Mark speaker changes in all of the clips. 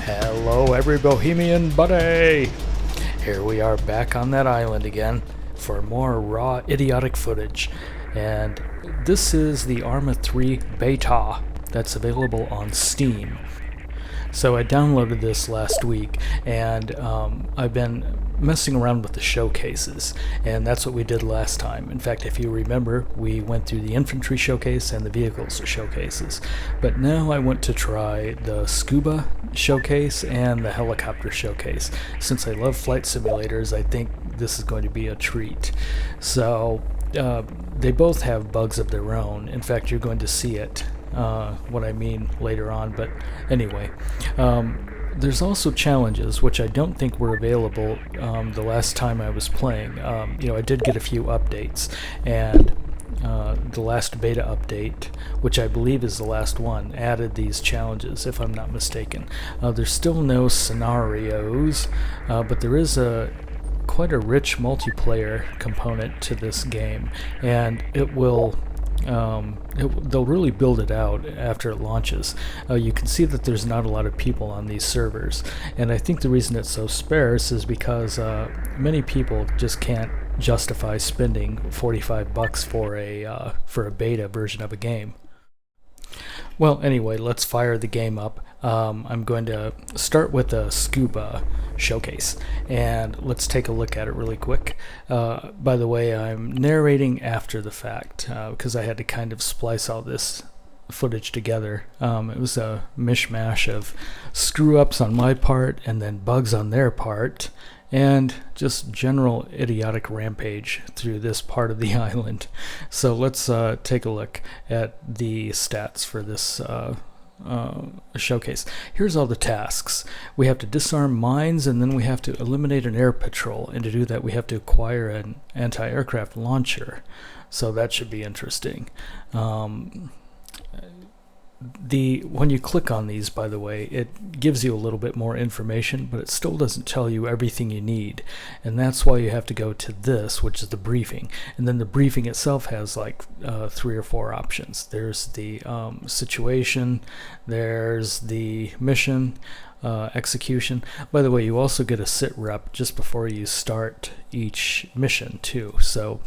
Speaker 1: Hello every bohemian buddy! Here we are back on that island again for more raw idiotic footage, and this is the ARMA III beta that's available on Steam. So I downloaded this last week, and I've been messing around with the showcases, and that's what we did last time. In fact, if you remember, we went through the infantry showcase and the vehicles showcases, but now I want to try the Scuba Showcase and the helicopter showcase. Since I love flight simulators, I think this is going to be a treat. So they both have bugs of their own. In fact, you're going to see it, what I mean later on, but anyway. There's also challenges, which I don't think were available the last time I was playing. I did get a few updates, and the last beta update, which I believe is the last one, added these challenges, if I'm not mistaken. There's still no scenarios, but there is quite a rich multiplayer component to this game, and it will they'll really build it out after it launches. You can see that there's not a lot of people on these servers, and I think the reason it's so sparse is because many people just can't justify spending $45 for a beta version of a game. Well, anyway, let's fire the game up. I'm going to start with a Scuba Showcase, and let's take a look at it really quick. By the way, I'm narrating after the fact because I had to kind of splice all this footage together. It was a mishmash of screw-ups on my part and then bugs on their part, and just general idiotic rampage through this part of the island. So let's take a look at the stats for this showcase. Here's all the tasks. We have to disarm mines, and then we have to eliminate an air patrol, and to do that we have to acquire an anti-aircraft launcher. So that should be interesting. When you click on these, by the way, it gives you a little bit more information, but it still doesn't tell you everything you need, and that's why you have to go to this, which is the briefing. And then the briefing itself has like 3 or 4 options. There's the situation, there's the mission, execution. By the way, you also get a sit rep just before you start each mission too, so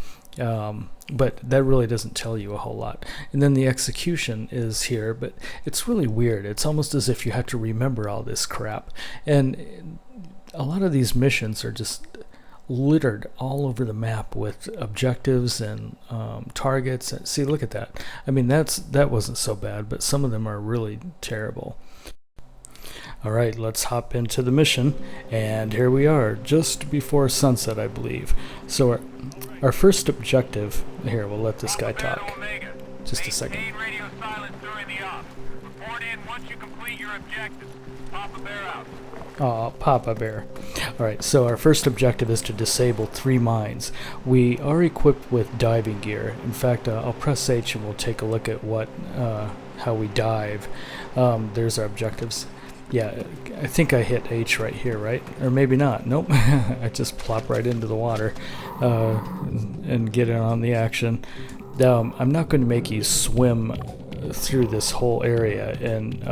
Speaker 1: but that really doesn't tell you a whole lot. And then the execution is here, but it's really weird. It's almost as if you have to remember all this crap, and a lot of these missions are just littered all over the map with objectives and targets. See, look at that. I mean, that wasn't so bad, but some of them are really terrible. Alright, let's hop into the mission, and here we are, just before sunset, I believe. So our first objective, here, we'll let this guy talk. Just a second. Papa Bear. Alright, so our first objective is to disable 3 mines. We are equipped with diving gear. In fact, I'll press H and we'll take a look at how we dive. There's our objectives. Yeah, I think I hit H right here, right? Or maybe not. Nope. I just plop right into the water and get in on the action. I'm not going to make you swim through this whole area. And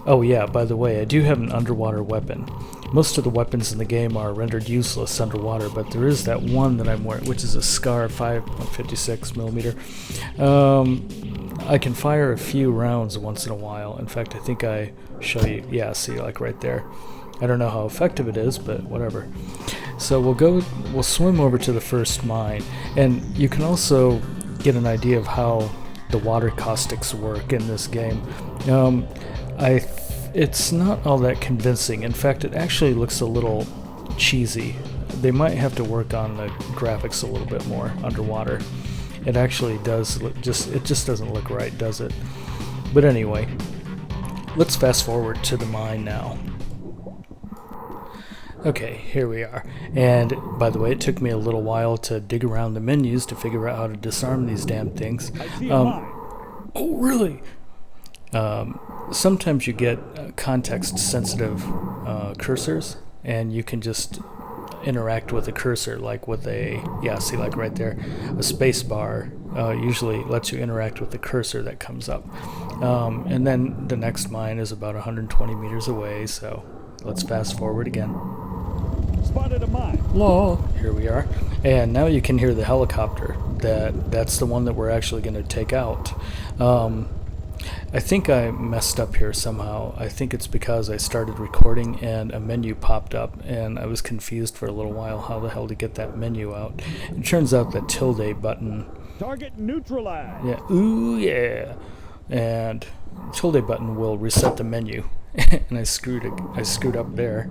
Speaker 1: oh yeah, by the way, I do have an underwater weapon. Most of the weapons in the game are rendered useless underwater, but there is that one that I'm wearing, which is a SCAR 5.56mm. I can fire a few rounds once in a while. In fact, I think I show you. Yeah, see, like right there. I don't know how effective it is, but whatever. So we'll swim over to the first mine, and you can also get an idea of how the water caustics work in this game. It's not all that convincing. In fact, it actually looks a little cheesy. They might have to work on the graphics a little bit more underwater. It actually does look it just doesn't look right, does it? But anyway, let's fast forward to the mine now. Okay, here we are. And by the way, it took me a little while to dig around the menus to figure out how to disarm these damn things. Oh, really? Sometimes you get context-sensitive cursors, and you can just interact with the cursor, like with a, yeah, see, like right there, a space bar usually lets you interact with the cursor that comes up. And then the next mine is about 120 meters away, so let's fast forward again.
Speaker 2: Spotted a mine.
Speaker 1: Hello, here we are. And now you can hear the helicopter. That's the one that we're actually going to take out. I think I messed up here somehow. I think it's because I started recording and a menu popped up and I was confused for a little while how the hell to get that menu out. It turns out the tilde button.
Speaker 2: Target neutralized.
Speaker 1: Yeah, ooh yeah. And tilde button will reset the menu. And I screwed up there.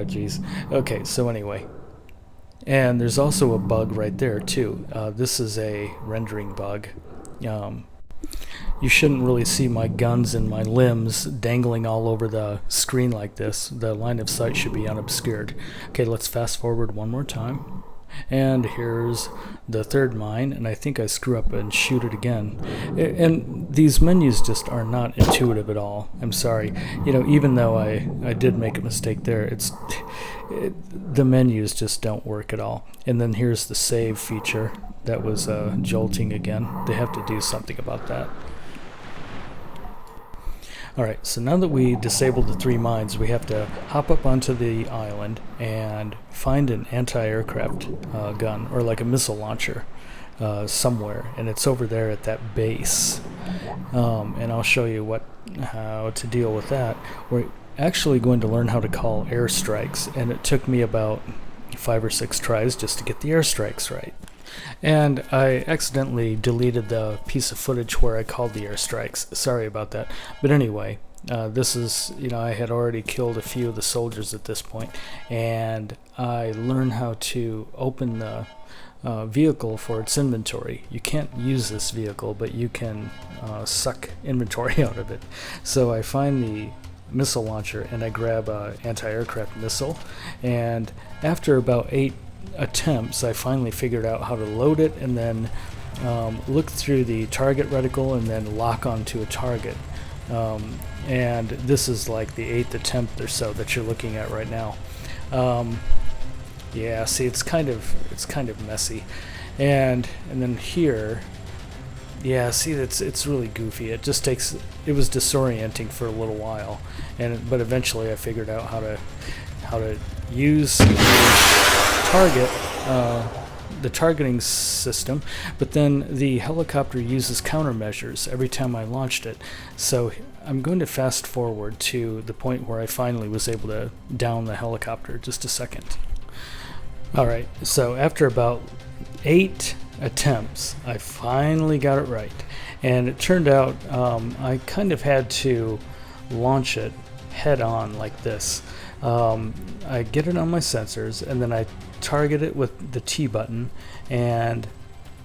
Speaker 1: Geez. Okay, so anyway. And there's also a bug right there too. This is a rendering bug. You shouldn't really see my guns and my limbs dangling all over the screen like this. The line of sight should be unobscured. Okay, let's fast forward one more time. And here's the third mine, and I think I screw up and shoot it again. And these menus just are not intuitive at all. I'm sorry. You know, even though I did make a mistake there, the menus just don't work at all. And then here's the save feature. That was jolting again. They have to do something about that. Alright, so now that we disabled the 3 mines, we have to hop up onto the island and find an anti-aircraft gun, or like a missile launcher somewhere, and it's over there at that base. And I'll show you how to deal with that. We're actually going to learn how to call airstrikes, and it took me about 5 or 6 tries just to get the airstrikes right. And I accidentally deleted the piece of footage where I called the airstrikes. Sorry about that. But anyway, this is, I had already killed a few of the soldiers at this point, and I learned how to open the vehicle for its inventory. You can't use this vehicle, but you can suck inventory out of it. So I find the missile launcher and I grab an anti-aircraft missile, and after about 8 attempts, I finally figured out how to load it and then look through the target reticle and then lock onto a target. And this is like the 8th attempt or so that you're looking at right now. Yeah, see, it's kind of messy. And then here, yeah, see, it's really goofy. It just was disorienting for a little while, but eventually I figured out how to use the targeting system, but then the helicopter uses countermeasures every time I launched it. So I'm going to fast forward to the point where I finally was able to down the helicopter. Just a second. Alright, so after about 8 attempts, I finally got it right. And it turned out I kind of had to launch it head on like this. I get it on my sensors, and then I target it with the T button, and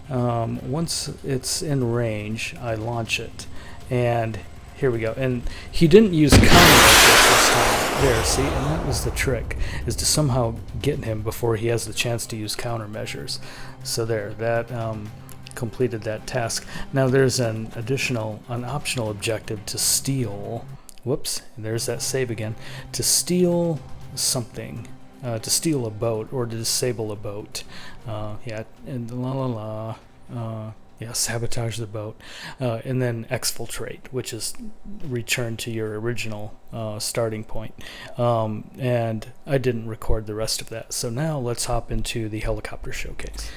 Speaker 1: once it's in range, I launch it. And here we go. And he didn't use countermeasures this time. There, see? And that was the trick, is to somehow get him before he has the chance to use countermeasures. So there, that completed that task. Now there's an optional objective to steal. Whoops, there's that save again. To steal something. To steal a boat or to disable a boat. Yeah, and sabotage the boat. And then exfiltrate, which is return to your original starting point. And I didn't record the rest of that. So now let's hop into the helicopter showcase.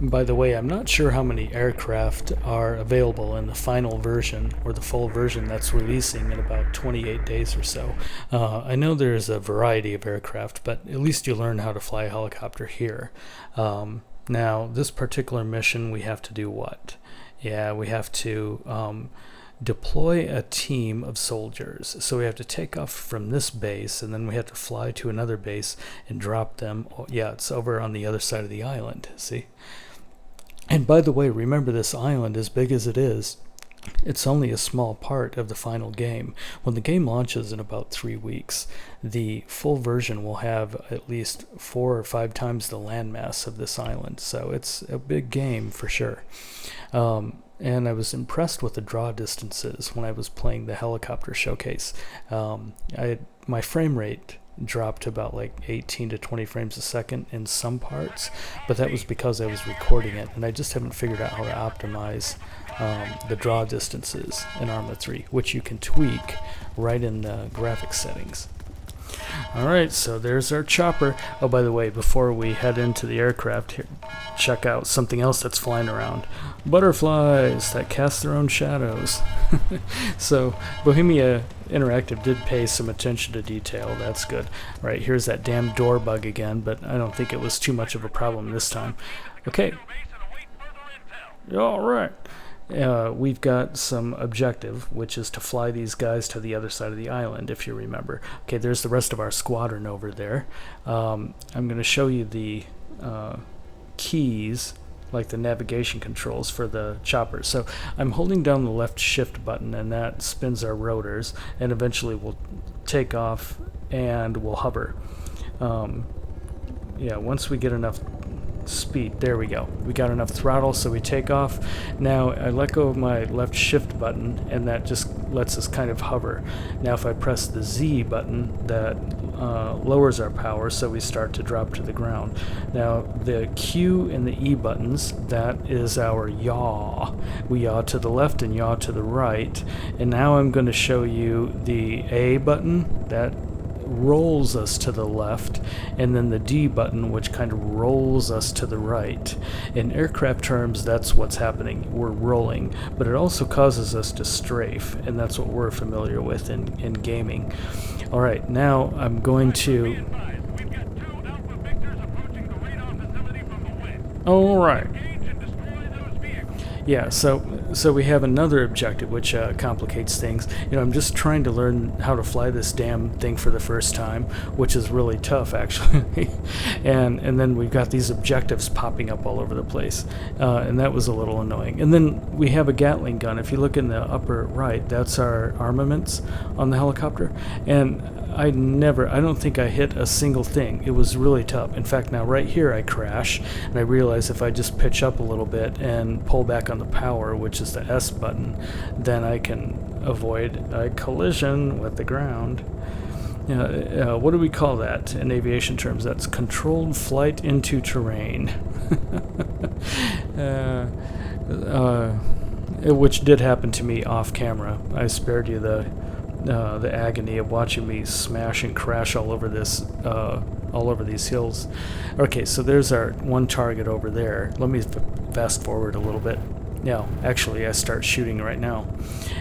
Speaker 1: By the way, I'm not sure how many aircraft are available in the final version or the full version that's releasing in about 28 days or so. I know there's a variety of aircraft, but at least you learn how to fly a helicopter here. Now, this particular mission, we have to do what? Yeah, we have to deploy a team of soldiers. So we have to take off from this base, and then we have to fly to another base and drop them. Oh, yeah, it's over on the other side of the island, see? And by the way, remember, this island, as big as it is, it's only a small part of the final game. When the game launches in about 3 weeks, the full version will have at least 4 or 5 times the landmass of this island. So it's a big game for sure. And I was impressed with the draw distances when I was playing the helicopter showcase. My frame rate dropped to about like 18 to 20 frames a second in some parts, but that was because I was recording it, and I just haven't figured out how to optimize the draw distances in ARMA 3, which you can tweak right in the graphics settings. Alright, so there's our chopper. Oh, by the way, before we head into the aircraft here, check out something else that's flying around. Butterflies that cast their own shadows. So Bohemia Interactive did pay some attention to detail. That's good. Right, here's that damn door bug again, but I don't think it was too much of a problem this time. Okay. Alright. We've got some objective, which is to fly these guys to the other side of the island, if you remember. Okay, there's the rest of our squadron over there. I'm going to show you the keys, like the navigation controls for the chopper. So I'm holding down the left shift button, and that spins our rotors, and eventually we'll take off and we'll hover. Yeah, once we get enough speed, there we go, we got enough throttle, so we take off. Now I let go of my left shift button, and that just lets us kind of hover. Now if I press the Z button, that lowers our power, so we start to drop to the ground. Now the Q and the E buttons, that is our yaw. We yaw to the left and yaw to the right. And now I'm going to show you the A button, that rolls us to the left, and then the D button, which kind of rolls us to the right. In aircraft terms, that's what's happening. We're rolling, but it also causes us to strafe, and that's what we're familiar with in gaming. Alright, now I'm going to... Alright. Yeah, so we have another objective, which complicates things. You know, I'm just trying to learn how to fly this damn thing for the first time, which is really tough, actually. and then we've got these objectives popping up all over the place, and that was a little annoying. And then we have a Gatling gun. If you look in the upper right, that's our armaments on the helicopter. And I don't think I hit a single thing. It was really tough. In fact, now right here I crash, and I realize if I just pitch up a little bit and pull back on the power, which is the S button, then I can avoid a collision with the ground. What do we call that in aviation terms? That's controlled flight into terrain. Which did happen to me off camera. I spared you the agony of watching me smash and crash all over these hills. Okay, so there's our one target over there. Let me fast forward a little bit. Now, actually, I start shooting right now,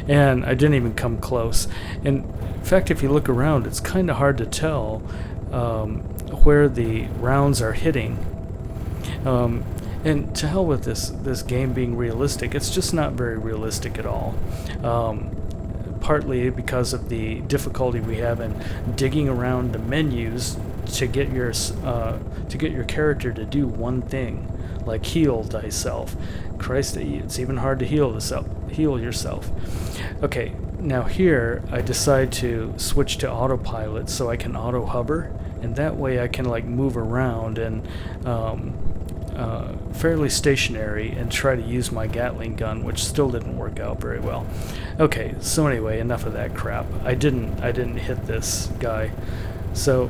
Speaker 1: and I didn't even come close. And in fact, if you look around, it's kind of hard to tell where the rounds are hitting. And to hell with this game being realistic. It's just not very realistic at all. Partly because of the difficulty we have in digging around the menus to get your character to do one thing, like heal thyself. Christ, it's even hard to heal yourself. Okay, now here I decide to switch to autopilot so I can auto hover, and that way I can like move around and fairly stationary and try to use my Gatling gun, which still didn't work out very well. Okay, so anyway, enough of that crap. I didn't hit this guy. So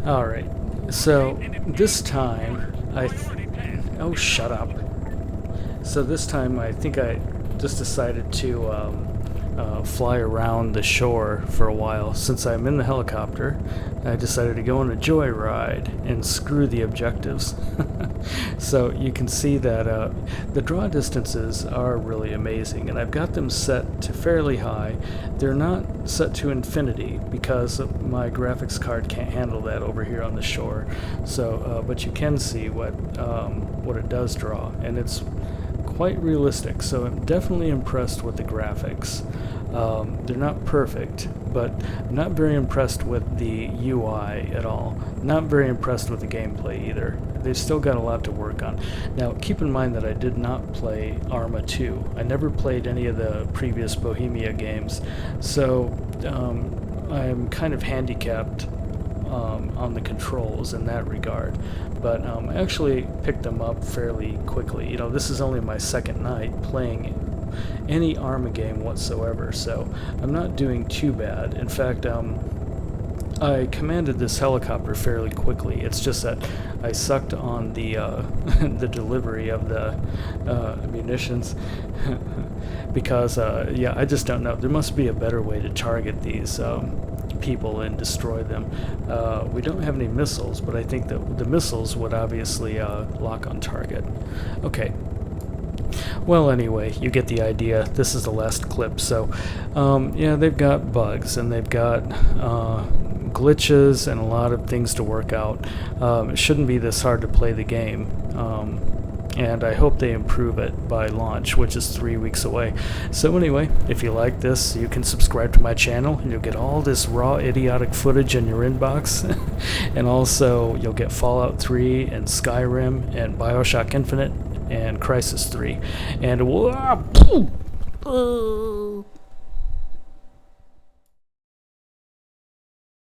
Speaker 1: alright, so this time oh, shut up. So this time I think I just decided to fly around the shore for a while. Since I'm in the helicopter, I decided to go on a joyride and screw the objectives. So you can see that the draw distances are really amazing, and I've got them set to fairly high. They're not set to infinity because my graphics card can't handle that over here on the shore. So, but you can see what it does draw, and it's quite realistic. So I'm definitely impressed with the graphics. They're not perfect, but I'm not very impressed with the UI at all. Not very impressed with the gameplay either. They've still got a lot to work on. Now, keep in mind that I did not play ARMA II. I never played any of the previous Bohemia games, so I'm kind of handicapped on the controls in that regard. But I actually picked them up fairly quickly. You know, this is only my second night playing any ARMA game whatsoever, so I'm not doing too bad. In fact, I commanded this helicopter fairly quickly. It's just that I sucked on the the delivery of the munitions because yeah, I just don't know. There must be a better way to target these people and destroy them. We don't have any missiles, but I think that the missiles would obviously lock on target. Okay. Well, anyway, you get the idea. This is the last clip. So, yeah, they've got bugs and they've got glitches and a lot of things to work out. It shouldn't be this hard to play the game. And I hope they improve it by launch, which is 3 weeks away. So anyway, if you like this, you can subscribe to my channel and you'll get all this raw idiotic footage in your inbox. And also you'll get Fallout 3 and Skyrim and Bioshock Infinite and Crisis 3. And